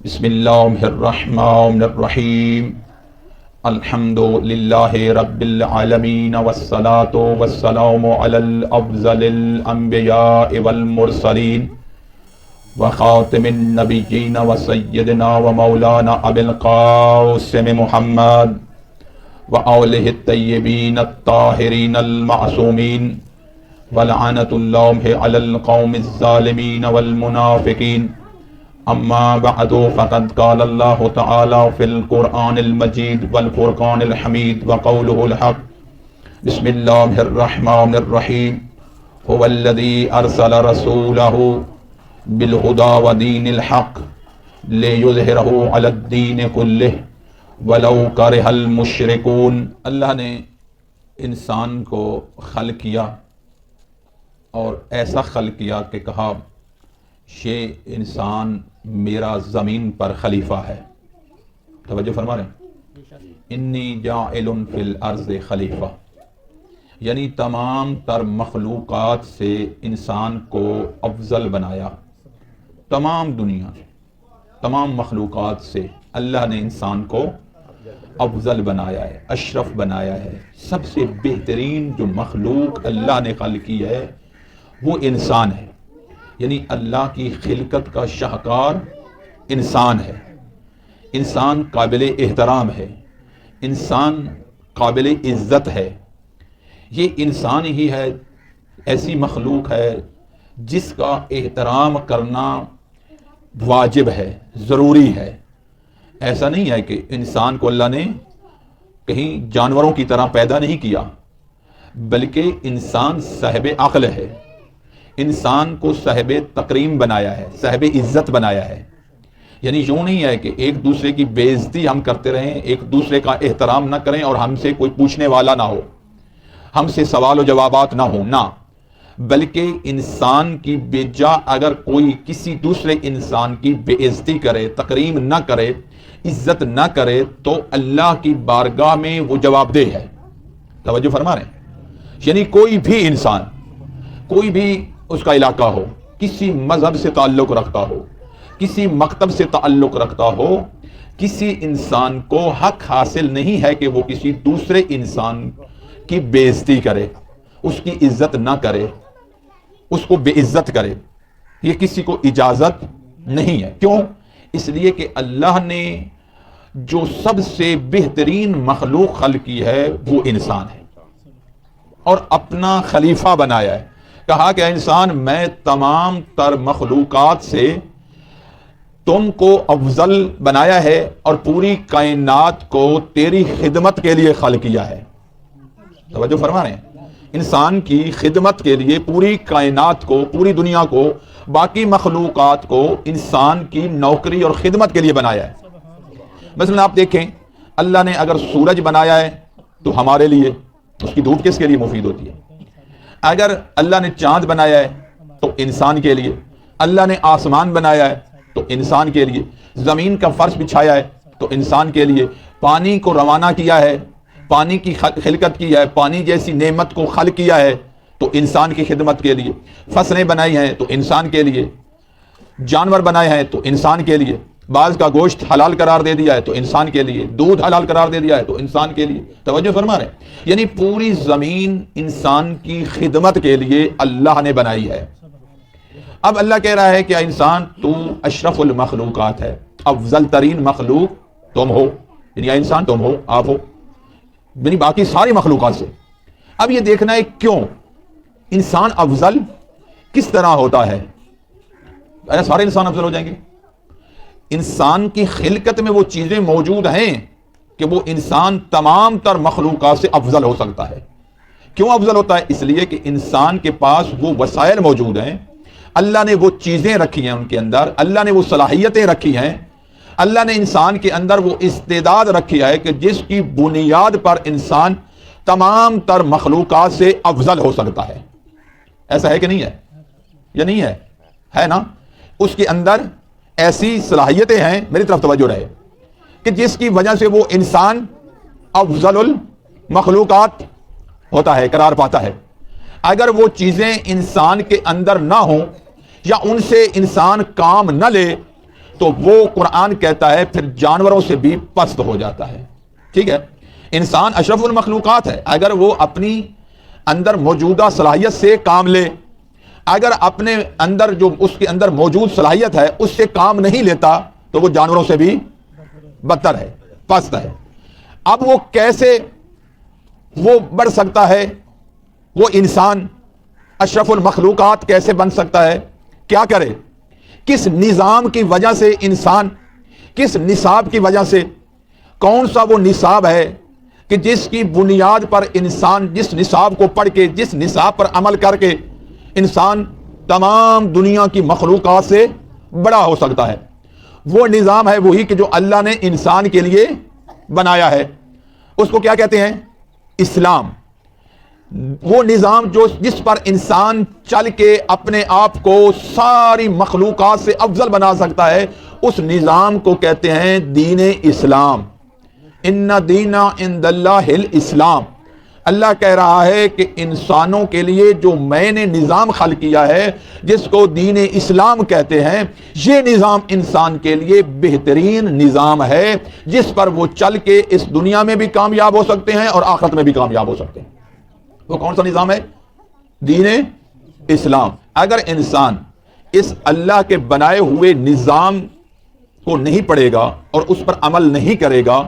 بسم اللہ الرحمن الرحیم الحمد للہ رب العالمین والصلاة والسلام علی الافضل الانبیاء والمرسلین وخاتم النبیین وسیدنا ومولانا ابی القاسم محمد وآلہ الطیبین الطاہرین المعصومین ولعنۃ اللہ علی القوم الظالمین والمنافقین اما بعد فقد قال اللہ تعالی فی القرآن المجید والفرقان الحمید وقولہ الحق بسم اللہ الرحمن الرحیم هو الذی ارسل رسولہ بالہدی ودین الحق لیظہرہ علی الدین کلہ ولو کرہ المشرکون۔ اللہ نے انسان کو خلق کیا اور ایسا خلق کیا کہ کہا یہ انسان میرا زمین پر خلیفہ ہے۔ توجہ فرما رہے ہیں، انی جاعل فی الارض خلیفہ، یعنی تمام تر مخلوقات سے انسان کو افضل بنایا۔ تمام دنیا تمام مخلوقات سے اللہ نے انسان کو افضل بنایا ہے، اشرف بنایا ہے۔ سب سے بہترین جو مخلوق اللہ نے خلق کی ہے وہ انسان ہے، یعنی اللہ کی خلقت کا شاہکار انسان ہے۔ انسان قابل احترام ہے، انسان قابل عزت ہے۔ یہ انسان ہی ہے، ایسی مخلوق ہے جس کا احترام کرنا واجب ہے، ضروری ہے۔ ایسا نہیں ہے کہ انسان کو اللہ نے کہیں جانوروں کی طرح پیدا نہیں کیا، بلکہ انسان صاحب عقل ہے، انسان کو صاحب تکریم بنایا ہے، صاحب عزت بنایا ہے۔ یعنی یوں نہیں ہے کہ ایک دوسرے کی بے عزتی ہم کرتے رہیں، ایک دوسرے کا احترام نہ کریں اور ہم سے کوئی پوچھنے والا نہ ہو، ہم سے سوال و جوابات نہ ہوں، نہ، بلکہ انسان کی بجا اگر کوئی کسی دوسرے انسان کی بے عزتی کرے، تکریم نہ کرے، عزت نہ کرے تو اللہ کی بارگاہ میں وہ جواب دہ ہے۔ توجہ فرما رہے ہیں، یعنی کوئی بھی انسان، کوئی بھی اس کا علاقہ ہو، کسی مذہب سے تعلق رکھتا ہو، کسی مکتب سے تعلق رکھتا ہو، کسی انسان کو حق حاصل نہیں ہے کہ وہ کسی دوسرے انسان کی بے عزتی کرے، اس کی عزت نہ کرے، اس کو بے عزت کرے۔ یہ کسی کو اجازت نہیں ہے۔ کیوں؟ اس لیے کہ اللہ نے جو سب سے بہترین مخلوق خلق کی ہے وہ انسان ہے اور اپنا خلیفہ بنایا ہے۔ کہا کہ انسان میں تمام تر مخلوقات سے تم کو افضل بنایا ہے اور پوری کائنات کو تیری خدمت کے لیے خلق کیا ہے۔ توجہ فرما رہے ہیں، انسان کی خدمت کے لیے پوری کائنات کو، پوری دنیا کو، باقی مخلوقات کو انسان کی نوکری اور خدمت کے لیے بنایا ہے۔ مثلا آپ دیکھیں، اللہ نے اگر سورج بنایا ہے تو ہمارے لیے، اس کی دھوپ کس کے لیے مفید ہوتی ہے؟ اگر اللہ نے چاند بنایا ہے تو انسان کے لیے، اللہ نے آسمان بنایا ہے تو انسان کے لیے، زمین کا فرش بچھایا ہے تو انسان کے لیے، پانی کو روانہ کیا ہے، پانی کی خلقت کی ہے، پانی جیسی نعمت کو خلق کیا ہے تو انسان کی خدمت کے لیے، فصلیں بنائی ہیں تو انسان کے لیے، جانور بنائے ہیں تو انسان کے لیے، بعض کا گوشت حلال قرار دے دیا ہے تو انسان کے لیے، دودھ حلال قرار دے دیا ہے تو انسان کے لیے۔ توجہ فرما رہے ہیں، یعنی پوری زمین انسان کی خدمت کے لیے اللہ نے بنائی ہے۔ اب اللہ کہہ رہا ہے کہ انسان تو اشرف المخلوقات ہے، افضل ترین مخلوق تم ہو، یعنی انسان تم ہو، آپ ہو، یعنی باقی ساری مخلوقات سے۔ اب یہ دیکھنا ہے کیوں انسان افضل کس طرح ہوتا ہے؟ ایسا سارے انسان افضل ہو جائیں گے؟ انسان کی خلقت میں وہ چیزیں موجود ہیں کہ وہ انسان تمام تر مخلوقات سے افضل ہو سکتا ہے۔ کیوں افضل ہوتا ہے؟ اس لیے کہ انسان کے پاس وہ وسائل موجود ہیں، اللہ نے وہ چیزیں رکھی ہیں ان کے اندر، اللہ نے وہ صلاحیتیں رکھی ہیں، اللہ نے انسان کے اندر وہ استعداد رکھی ہے کہ جس کی بنیاد پر انسان تمام تر مخلوقات سے افضل ہو سکتا ہے۔ ایسا ہے کہ نہیں ہے؟ یا نہیں ہے؟ ہے نا؟ اس کے اندر ایسی صلاحیتیں ہیں، میری طرف توجہ رہے، کہ جس کی وجہ سے وہ انسان افضل المخلوقات ہوتا ہے، قرار پاتا ہے۔ اگر وہ چیزیں انسان کے اندر نہ ہوں یا ان سے انسان کام نہ لے تو وہ قرآن کہتا ہے پھر جانوروں سے بھی پست ہو جاتا ہے. ٹھیک ہے، انسان اشرف المخلوقات ہے. اگر وہ اپنی اندر موجودہ صلاحیت سے کام لے، اگر اپنے اندر جو اس کے اندر موجود صلاحیت ہے اس سے کام نہیں لیتا تو وہ جانوروں سے بھی بدتر ہے، پست ہے. اب وہ کیسے وہ بڑھ سکتا ہے؟ وہ انسان اشرف المخلوقات کیسے بن سکتا ہے؟ کیا کرے؟ کس نظام کی وجہ سے انسان، کس نصاب کی وجہ سے، کون سا وہ نصاب ہے کہ جس کی بنیاد پر انسان، جس نصاب کو پڑھ کے، جس نصاب پر عمل کر کے انسان تمام دنیا کی مخلوقات سے بڑا ہو سکتا ہے؟ وہ نظام ہے وہی کہ جو اللہ نے انسان کے لیے بنایا ہے. اس کو کیا کہتے ہیں؟ اسلام. وہ نظام جس پر انسان چل کے اپنے آپ کو ساری مخلوقات سے افضل بنا سکتا ہے، اس نظام کو کہتے ہیں دین اسلام. ان دین عند اللہ الاسلام. اللہ کہہ رہا ہے کہ انسانوں کے لیے جو میں نے نظام خلق کیا ہے جس کو دین اسلام کہتے ہیں، یہ نظام انسان کے لیے بہترین نظام ہے جس پر وہ چل کے اس دنیا میں بھی کامیاب ہو سکتے ہیں اور آخرت میں بھی کامیاب ہو سکتے ہیں. وہ کون سا نظام ہے؟ دین اسلام. اگر انسان اس اللہ کے بنائے ہوئے نظام کو نہیں پڑھے گا اور اس پر عمل نہیں کرے گا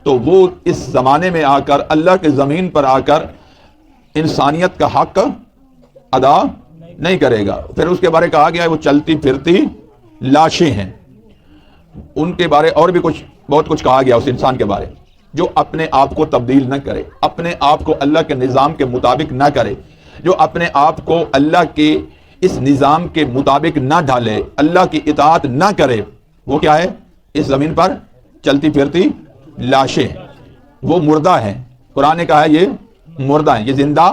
تو وہ اس زمانے میں آ کر، اللہ کے زمین پر آ کر انسانیت کا حق ادا نہیں کرے گا. پھر اس کے بارے کہا گیا ہے وہ چلتی پھرتی لاشیں ہیں. ان کے بارے اور بھی بہت کچھ کہا گیا اس انسان کے بارے جو اپنے آپ کو تبدیل نہ کرے، اپنے آپ کو اللہ کے نظام کے مطابق نہ کرے، جو اپنے آپ کو اللہ کے اس نظام کے مطابق نہ ڈھالے، اللہ کی اطاعت نہ کرے. وہ کیا ہے؟ اس زمین پر چلتی پھرتی لاشیں. وہ مردہ ہیں. قرآن نے کہا ہے یہ مردہ ہیں، یہ زندہ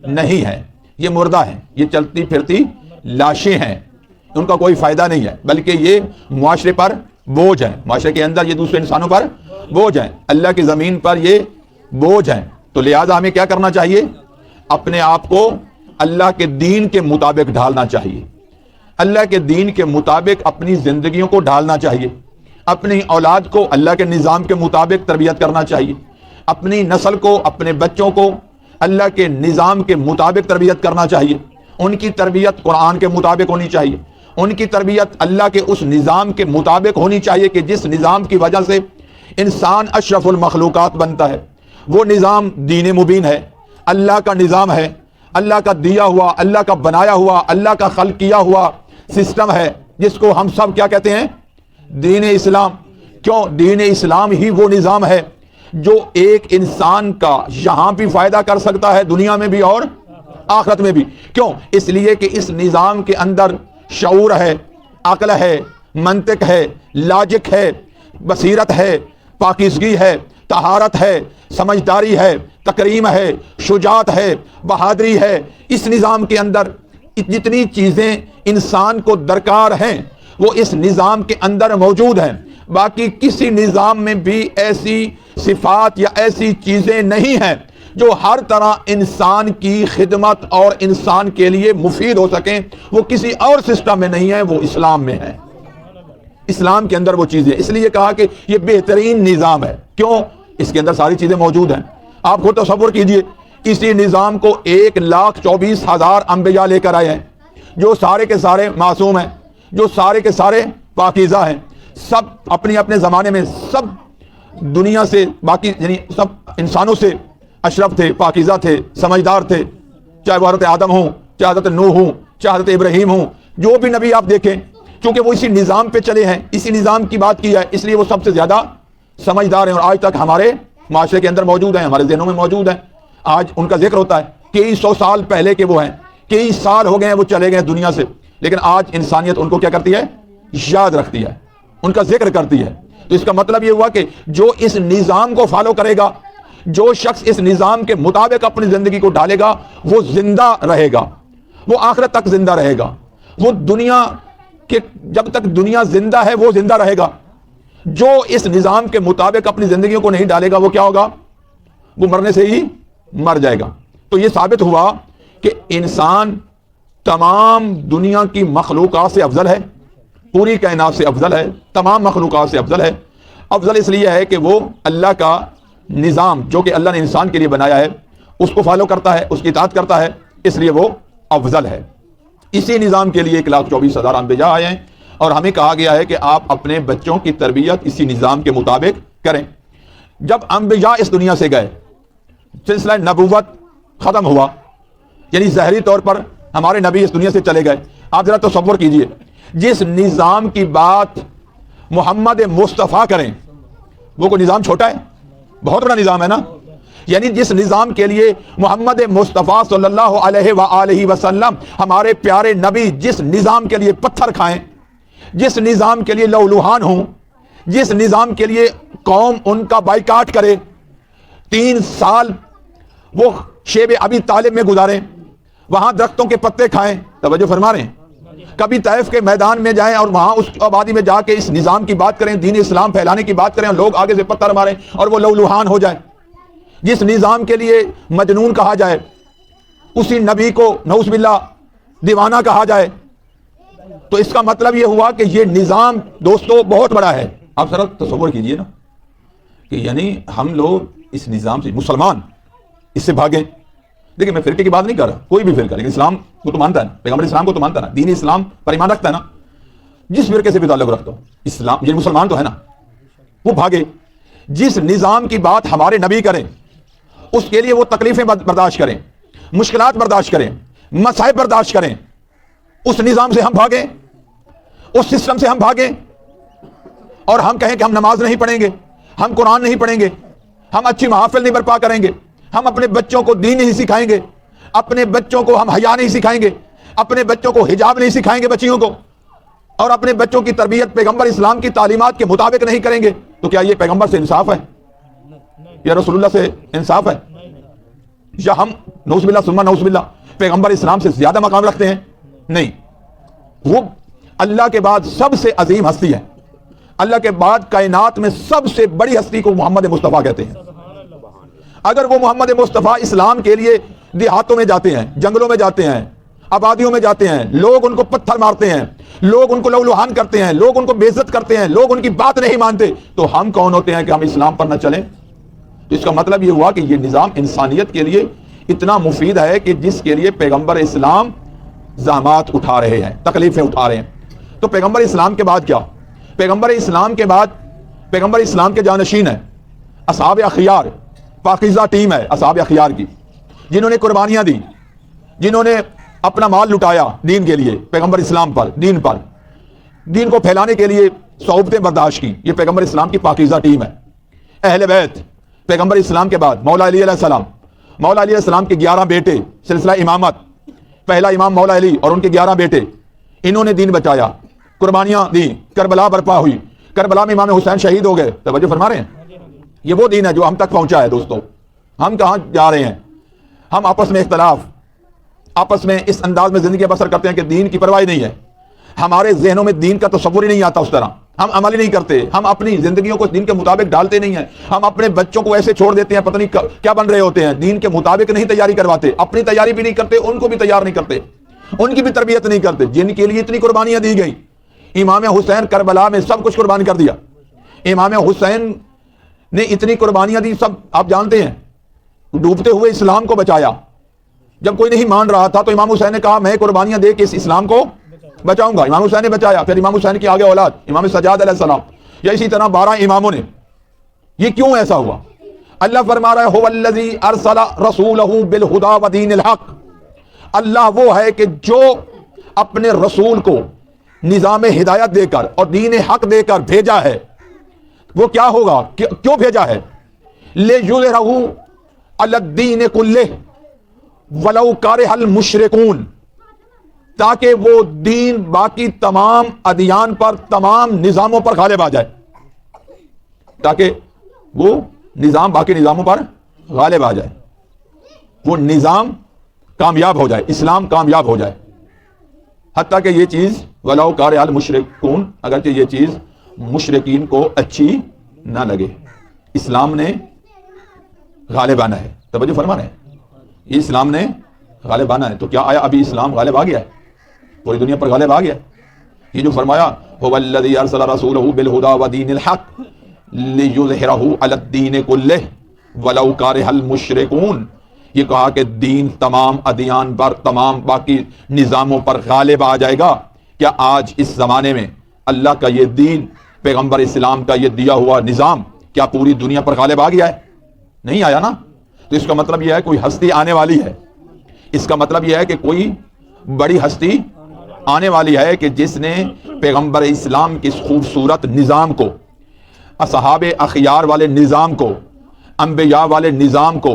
نہیں ہے، یہ مردہ ہیں، یہ چلتی پھرتی لاشیں ہیں. ان کا کوئی فائدہ نہیں ہے بلکہ یہ معاشرے پر بوجھ ہیں، معاشرے کے اندر یہ دوسرے انسانوں پر بوجھ ہیں، اللہ کی زمین پر یہ بوجھ ہیں. تو لہذا ہمیں کیا کرنا چاہیے؟ اپنے آپ کو اللہ کے دین کے مطابق ڈھالنا چاہیے، اللہ کے دین کے مطابق اپنی زندگیوں کو ڈھالنا چاہیے، اپنی اولاد کو اللہ کے نظام کے مطابق تربیت کرنا چاہیے، اپنی نسل کو، اپنے بچوں کو اللہ کے نظام کے مطابق تربیت کرنا چاہیے. ان کی تربیت قرآن کے مطابق ہونی چاہیے، ان کی تربیت اللہ کے اس نظام کے مطابق ہونی چاہیے کہ جس نظام کی وجہ سے انسان اشرف المخلوقات بنتا ہے. وہ نظام دین مبین ہے، اللہ کا نظام ہے، اللہ کا دیا ہوا، اللہ کا بنایا ہوا، اللہ کا خلق کیا ہوا سسٹم ہے جس کو ہم سب کیا کہتے ہیں؟ دین اسلام. کیوں؟ دین اسلام ہی وہ نظام ہے جو ایک انسان کا یہاں بھی فائدہ کر سکتا ہے، دنیا میں بھی اور آخرت میں بھی. کیوں؟ اس لیے کہ اس نظام کے اندر شعور ہے، عقل ہے، منطق ہے، لاجک ہے، بصیرت ہے، پاکیزگی ہے، طہارت ہے، سمجھداری ہے، تکریم ہے، شجاعت ہے، بہادری ہے. اس نظام کے اندر جتنی چیزیں انسان کو درکار ہیں وہ اس نظام کے اندر موجود ہیں. باقی کسی نظام میں بھی ایسی صفات یا ایسی چیزیں نہیں ہیں جو ہر طرح انسان کی خدمت اور انسان کے لیے مفید ہو سکیں. وہ کسی اور سسٹم میں نہیں ہے، وہ اسلام میں ہے. اسلام کے اندر وہ چیزیں، اس لیے کہا کہ یہ بہترین نظام ہے. کیوں؟ اس کے اندر ساری چیزیں موجود ہیں. آپ خود تصور کیجئے کسی نظام کو 1,24,000 انبیاء لے کر آئے ہیں جو سارے کے سارے معصوم ہیں، جو سارے کے سارے پاکیزہ ہیں، سب اپنے اپنے زمانے میں سب دنیا سے، باقی یعنی سب انسانوں سے اشرف تھے، پاکیزہ تھے، سمجھدار تھے. چاہے وہ حضرت آدم ہوں، چاہے حضرت نوح ہوں، چاہے حضرت ابراہیم ہوں، جو بھی نبی آپ دیکھیں، چونکہ وہ اسی نظام پہ چلے ہیں، اسی نظام کی بات کی ہے، اس لیے وہ سب سے زیادہ سمجھدار ہیں اور آج تک ہمارے معاشرے کے اندر موجود ہیں، ہمارے ذہنوں میں موجود ہیں. آج ان کا ذکر ہوتا ہے کئی سو سال پہلے کے وہ ہیں، کئی سال ہو گئے ہیں وہ چلے گئے دنیا سے، لیکن آج انسانیت ان کو کیا کرتی ہے؟ یاد رکھتی ہے، ان کا ذکر کرتی ہے. تو اس کا مطلب یہ ہوا کہ جو اس نظام کو فالو کرے گا، جو شخص اس نظام کے مطابق اپنی زندگی کو ڈالے گا، وہ زندہ رہے گا، وہ آخرت تک زندہ رہے گا. وہ دنیا کے جب تک دنیا زندہ ہے وہ زندہ رہے گا. جو اس نظام کے مطابق اپنی زندگیوں کو نہیں ڈالے گا وہ کیا ہوگا؟ وہ مرنے سے ہی مر جائے گا. تو یہ ثابت ہوا کہ انسان تمام دنیا کی مخلوقات سے افضل ہے. پوری کائنات سے افضل ہے، تمام مخلوقات سے افضل ہے۔ افضل اس لیے ہے کہ وہ اللہ کا نظام جو کہ اللہ نے انسان کے لیے بنایا ہے اس کو فالو کرتا ہے، اس کی اطاعت کرتا ہے، اس لیے وہ افضل ہے۔ اسی نظام کے لیے 1,24,000 انبیاء آئے ہیں اور ہمیں کہا گیا ہے کہ آپ اپنے بچوں کی تربیت اسی نظام کے مطابق کریں۔ جب انبیاء اس دنیا سے گئے، سلسلہ نبوت ختم ہوا، یعنی ظاہری طور پر ہمارے نبی اس دنیا سے چلے گئے۔ آپ ذرا تصور کیجئے، جس نظام کی بات محمد مصطفیٰ کریں وہ کوئی نظام چھوٹا ہے؟ بہت بڑا نظام ہے نا۔ یعنی جس نظام کے لیے محمد مصطفیٰ صلی اللہ علیہ وآلہ وسلم ہمارے پیارے نبی جس نظام کے لیے پتھر کھائیں، جس نظام کے لیے لہولہان ہوں، جس نظام کے لیے قوم ان کا بائیکاٹ کرے، 3 سال وہ شیب ابی طالب میں گزاریں، وہاں درختوں کے پتے کھائیں، توجہ فرما رہے ہیں، کبھی طائف کے میدان میں جائیں اور وہاں اس آبادی میں جا کے اس نظام کی بات کریں، دین اسلام پھیلانے کی بات کریں، اور لوگ آگے سے پتھر ماریں اور وہ لہولہان ہو جائیں، جس نظام کے لیے مجنون کہا جائے، اسی نبی کو نعوذ باللہ دیوانہ کہا جائے، تو اس کا مطلب یہ ہوا کہ یہ نظام دوستو بہت بڑا ہے۔ آپ ذرا تصور کیجئے نا کہ یعنی ہم لوگ اس نظام سے، مسلمان اس سے بھاگیں۔ دیکھیں میں فرقے کی بات نہیں کر رہا، کوئی بھی فرقہ، لیکن اسلام کو تو مانتا ہے نا، پیغمبر اسلام کو تو مانتا ہے نا، دین اسلام پر ایمان رکھتا ہے نا، جس فرقے سے بھی تعلق رکھتا ہو، اسلام یہ مسلمان تو ہے نا، وہ بھاگے۔ جس نظام کی بات ہمارے نبی کریں اس کے لیے وہ تکلیفیں برداشت کریں، مشکلات برداشت کریں، مصائب برداشت کریں، اس نظام سے ہم بھاگیں، اس سسٹم سے ہم بھاگیں، اور ہم کہیں کہ ہم نماز نہیں پڑھیں گے، ہم قرآن نہیں پڑھیں گے، ہم اچھی محافل نہیں برپا کریں گے، ہم اپنے بچوں کو دین نہیں سکھائیں گے، اپنے بچوں کو ہم حیا نہیں سکھائیں گے، اپنے بچوں کو حجاب نہیں سکھائیں گے بچیوں کو، اور اپنے بچوں کی تربیت پیغمبر اسلام کی تعلیمات کے مطابق نہیں کریں گے، تو کیا یہ پیغمبر سے انصاف ہے؟ یا رسول اللہ سے انصاف ہے؟ یا ہم نعوذ باللہ ثم نعوذ باللہ پیغمبر اسلام سے زیادہ مقام رکھتے ہیں؟ نہیں، وہ اللہ کے بعد سب سے عظیم ہستی ہے، اللہ کے بعد کائنات میں سب سے بڑی ہستی کو محمد مصطفیٰ کہتے ہیں۔ اگر وہ محمد مصطفیٰ اسلام کے لیے دیہاتوں میں جاتے ہیں، جنگلوں میں جاتے ہیں، آبادیوں میں جاتے ہیں، لوگ ان کو پتھر مارتے ہیں، لوگ ان کو لہولہان کرتے ہیں، لوگ ان کو بے عزت کرتے ہیں، لوگ ان کی بات نہیں مانتے، تو ہم کون ہوتے ہیں کہ ہم اسلام پر نہ چلیں؟ تو اس کا مطلب یہ ہوا کہ یہ نظام انسانیت کے لیے اتنا مفید ہے کہ جس کے لیے پیغمبر اسلام زحمات اٹھا رہے ہیں، تکلیفیں اٹھا رہے ہیں۔ تو پیغمبر اسلام کے بعد کیا؟ پیغمبر اسلام کے بعد پیغمبر اسلام کے جانشین ہیں اصحاب اخیار، پاکیزہ ٹیم ہے اصحاب اخیار کی، جنہوں نے قربانیاں دی، جنہوں نے اپنا مال لٹایا دین کے لیے، پیغمبر اسلام پر، دین کو پھیلانے کے لیے صعوبتیں برداشت کی۔ یہ پیغمبر اسلام کی پاکیزہ ٹیم ہے۔ اہل بیت پیغمبر اسلام کے بعد مولا علی علیہ السلام، مولا علی علیہ السلام کے 11 بیٹے، سلسلہ امامت، پہلا امام مولا علی اور ان کے 11 بیٹے، انہوں نے دین بچایا، قربانیاں دی، کربلا برپا ہوئی، کربلا میں امام حسین شہید ہو گئے۔ توجہ فرما رہے ہیں؟ یہ وہ دین ہے جو ہم تک پہنچا ہے دوستو۔ ہم کہاں جا رہے ہیں؟ ہم آپس میں اختلاف، آپس میں اس انداز میں زندگی بسر کرتے ہیں کہ دین کی پرواہ نہیں ہے، ہمارے ذہنوں میں دین کا تصور ہی نہیں آتا، اس طرح ہم عمل ہی نہیں کرتے، ہم اپنی زندگیوں کو دین کے مطابق ڈالتے نہیں ہیں، ہم اپنے بچوں کو ایسے چھوڑ دیتے ہیں، پتہ نہیں کیا بن رہے ہوتے ہیں، دین کے مطابق نہیں تیاری کرواتے، اپنی تیاری بھی نہیں کرتے، ان کو بھی تیار نہیں کرتے، ان کی بھی تربیت نہیں کرتے، جن کے لیے اتنی قربانیاں دی گئی۔ امام حسین کربلا میں سب کچھ قربان کر دیا، امام حسین نے اتنی قربانیاں دی، سب آپ جانتے ہیں، ڈوبتے ہوئے اسلام کو بچایا۔ جب کوئی نہیں مان رہا تھا تو امام حسین نے کہا میں قربانیاں دے کے اس اسلام کو بچاؤں گا، امام حسین نے بچایا۔ پھر امام حسین کی آگے اولاد امام سجاد علیہ السلام، یا اسی طرح 12 اماموں نے۔ یہ کیوں ایسا ہوا؟ اللہ فرما رہا ہے هو الذی ارسل رسولہ بالہدی ودین الحق، اللہ وہ ہے کہ جو اپنے رسول کو نظام ہدایت دے کر اور دین حق دے کر بھیجا ہے۔ وہ کیا ہوگا؟ کیوں بھیجا ہے؟ لِیُظْہِرَہُ عَلَى الدِّینِ کُلِّهِ وَلَوْ کَرِہَ الْمُشْرِکُونَ، تاکہ وہ دین باقی تمام ادیان پر، تمام نظاموں پر غالب آ جائے، تاکہ وہ نظام باقی نظاموں پر غالب آ جائے، وہ نظام کامیاب ہو جائے، اسلام کامیاب ہو جائے۔ حتیٰ کہ یہ چیز وَلَوْ کَرِہَ الْمُشْرِکُونَ، اگرچہ یہ چیز مشرکین کو اچھی نہ لگے، اسلام نے غالب آنا ہے۔ توجہ فرما رہے ہیں؟ یہ اسلام نے غالب آنا ہے۔ تو کیا آیا ابھی اسلام غالب آ گیا ہے؟ پوری دنیا پر غالب آ گیا ہے؟ یہ جو فرمایا هو الذی ارسل رسولہ بالہدی ودین الحق لیظہرہ علی الدین کلہ ولو کرہ المشرکون، یہ کہا کہ دین تمام ادیان پر، تمام باقی نظاموں پر غالب آ جائے گا۔ کیا آج اس زمانے میں اللہ کا یہ دین، پیغمبر اسلام کا یہ دیا ہوا نظام کیا پوری دنیا پر غالب آ گیا ہے؟ نہیں آیا نا۔ تو اس کا مطلب یہ ہے کوئی ہستی آنے والی ہے، اس کا مطلب یہ ہے کہ کوئی بڑی ہستی آنے والی ہے کہ جس نے پیغمبر اسلام کے اس خوبصورت نظام کو، اصحاب اخیار والے نظام کو، انبیاء والے نظام کو،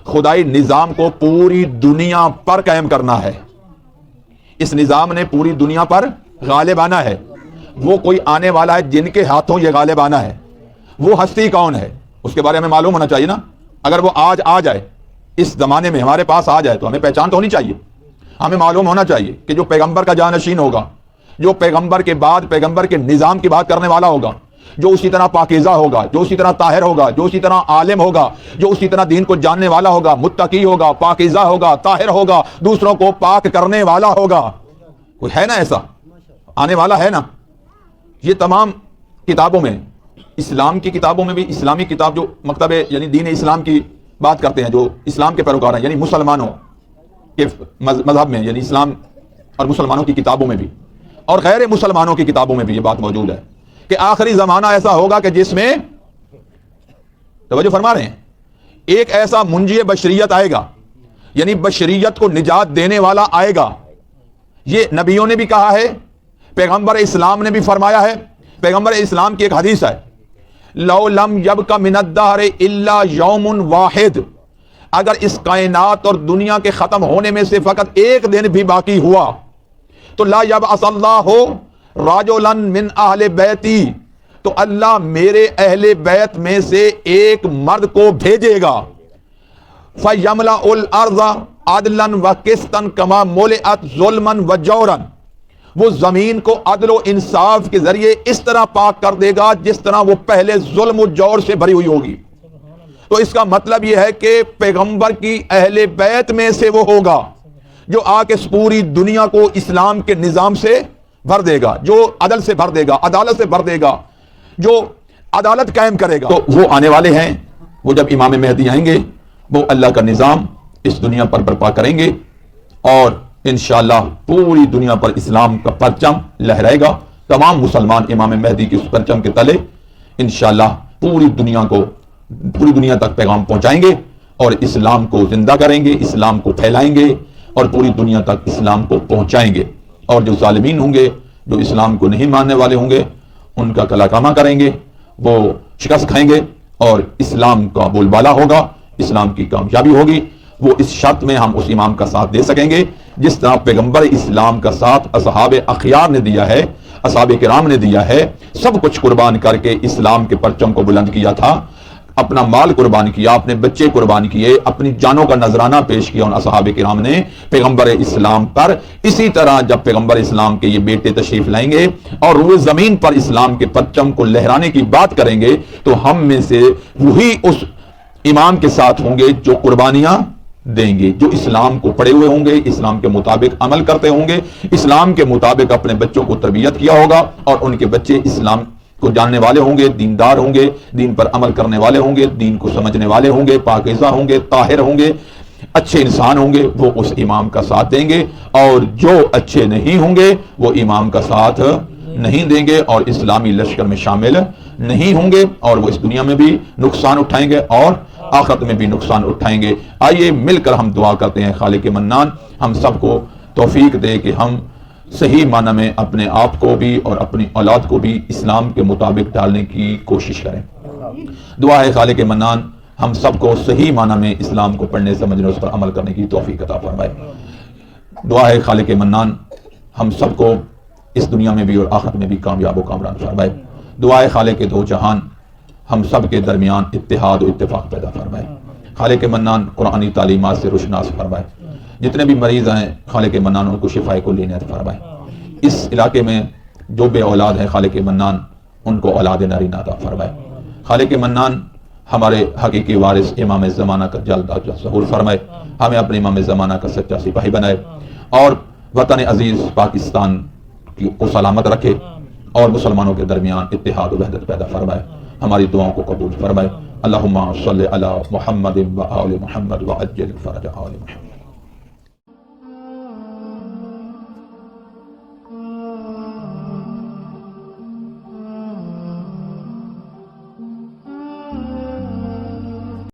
خدائی نظام کو پوری دنیا پر قائم کرنا ہے۔ اس نظام نے پوری دنیا پر غالب آنا ہے۔ وہ کوئی آنے والا ہے جن کے ہاتھوں یہ غالب آنا ہے، وہ ہستی کون ہے اس کے بارے میں معلوم ہونا چاہیے نا۔ اگر وہ آج آ جائے، اس زمانے میں ہمارے پاس آ جائے، تو ہمیں پہچان تو ہونی چاہیے، ہمیں معلوم ہونا چاہیے کہ جو پیغمبر کا جانشین ہوگا، جو پیغمبر کے بعد پیغمبر کے نظام کی بات کرنے والا ہوگا، جو اسی طرح پاکیزہ ہوگا، جو اسی طرح طاہر ہوگا، جو اسی طرح عالم ہوگا، جو اسی طرح دین کو جاننے والا ہوگا، متقی ہوگا، پاکیزہ ہوگا، طاہر ہوگا، دوسروں کو پاک کرنے والا ہوگا، کوئی ہے نا ایسا آنے والا ہے نا۔ یہ تمام کتابوں میں، اسلام کی کتابوں میں بھی، اسلامی کتاب جو مکتب یعنی دین اسلام کی بات کرتے ہیں، جو اسلام کے پیروکار ہیں، یعنی مسلمانوں کے مذہب میں، یعنی اسلام اور مسلمانوں کی کتابوں میں بھی، اور غیر مسلمانوں کی کتابوں میں بھی یہ بات موجود ہے کہ آخری زمانہ ایسا ہوگا کہ جس میں، توجہ فرما رہے ہیں، ایک ایسا منجی بشریت آئے گا، یعنی بشریت کو نجات دینے والا آئے گا۔ یہ نبیوں نے بھی کہا ہے، پیغمبر اسلام نے بھی فرمایا ہے۔ پیغمبر اسلام کی ایک حدیث ہے، لو لم یبق من الدہر الا یوم واحد، اگر اس کائنات اور دنیا کے ختم ہونے میں سے فقط ایک دن بھی باقی ہوا تو لا یبعث اللہ رجلا من اہل بیتی، تو اللہ میرے اہل بیت میں سے ایک مرد کو بھیجے گا، فیملأ الارض عدلا وقسطا کما ملئت ظلما وجورا، وہ زمین کو عدل و انصاف کے ذریعے اس طرح پاک کر دے گا جس طرح وہ پہلے ظلم و جور سے بھری ہوئی ہوگی۔ تو اس کا مطلب یہ ہے کہ پیغمبر کی اہل بیت میں سے وہ ہوگا جو آ کے پوری دنیا کو اسلام کے نظام سے بھر دے گا، جو عدل سے بھر دے گا، عدالت سے بھر دے گا، جو عدالت قائم کرے گا۔ تو وہ آنے والے ہیں، وہ جب امام مہدی آئیں گے وہ اللہ کا نظام اس دنیا پر برپا کریں گے، اور انشاءاللہ پوری دنیا پر اسلام کا پرچم لہرائے گا۔ تمام مسلمان امام مہدی کے اس پرچم کے تلے انشاءاللہ پوری دنیا تک پیغام پہنچائیں گے اور اسلام کو زندہ کریں گے، اسلام کو پھیلائیں گے اور پوری دنیا تک اسلام کو پہنچائیں گے۔ اور جو ظالمین ہوں گے، جو اسلام کو نہیں ماننے والے ہوں گے، ان کا کلا کامہ کریں گے، وہ شکست کھائیں گے اور اسلام کا بول بالا ہوگا، اسلام کی کامیابی ہوگی۔ وہ اس شرط میں ہم اس امام کا ساتھ دے سکیں گے جس طرح پیغمبر اسلام کا ساتھ اصحاب اخیار نے دیا ہے، اصحاب کرام نے دیا ہے، سب کچھ قربان کر کے اسلام کے پرچم کو بلند کیا تھا، اپنا مال قربان کیا، اپنے بچے قربان کیے، اپنی جانوں کا نذرانہ پیش کیا ان اصحاب کرام نے پیغمبر اسلام پر۔ اسی طرح جب پیغمبر اسلام کے یہ بیٹے تشریف لائیں گے اور روئے زمین پر اسلام کے پرچم کو لہرانے کی بات کریں گے تو ہم میں سے وہی اس امام کے ساتھ ہوں گے جو قربانیاں دیں گے، جو اسلام کو پڑھے ہوئے ہوں گے، اسلام کے مطابق عمل کرتے ہوں گے، اسلام کے مطابق اپنے بچوں کو تربیت کیا ہوگا، اور ان کے بچے اسلام کو جاننے والے ہوں گے، دیندار ہوں گے، دین پر عمل کرنے والے ہوں گے، دین کو سمجھنے والے ہوں گے، پاکیزہ ہوں گے، طاہر ہوں گے، اچھے انسان ہوں گے، وہ اس امام کا ساتھ دیں گے، اور جو اچھے نہیں ہوں گے وہ امام کا ساتھ نہیں دیں گے اور اسلامی لشکر میں شامل نہیں ہوں گے، اور وہ اس دنیا میں بھی نقصان اٹھائیں گے اور آخرت میں بھی نقصان اٹھائیں گے۔ آئیے مل کر ہم دعا کرتے ہیں خالق منان ہم سب کو توفیق دے کہ ہم صحیح معنی میں اپنے آپ کو بھی اور اپنی اولاد کو بھی اسلام کے مطابق ڈالنے کی کوشش کریں۔ دعا ہے خالق منان ہم سب کو صحیح معنی میں اسلام کو پڑھنے سمجھنے اس پر عمل کرنے کی توفیق عطا فرمائے۔ دعا ہے خالق منان ہم سب کو اس دنیا میں بھی اور آخرت میں بھی کامیاب و کامران فرمائے۔ دعا ہے خالق دو جہان ہم سب کے درمیان اتحاد و اتفاق پیدا فرمائے۔ خالق منان قرآنی تعلیمات سے روشناس فرمائے۔ جتنے بھی مریض ہیں خالق منان ان کو شفائے کو لینے فرمائے۔ اس علاقے میں جو بے اولاد ہیں خالق منان ان کو اولاد نرینہ عطا فرمائے۔ خالق منان ہمارے حقیقی وارث امام زمانہ کا جلد ظہور فرمائے، ہمیں اپنے امام زمانہ کا سچا سپاہی بنائے، اور وطن عزیز پاکستان کو سلامت رکھے اور مسلمانوں کے درمیان اتحاد و وحدت پیدا فرمائے، ہماری دعاؤں کو قبول فرمائے۔ اللہم صلی علی محمد و آل محمد وعجل فرج آل محمد۔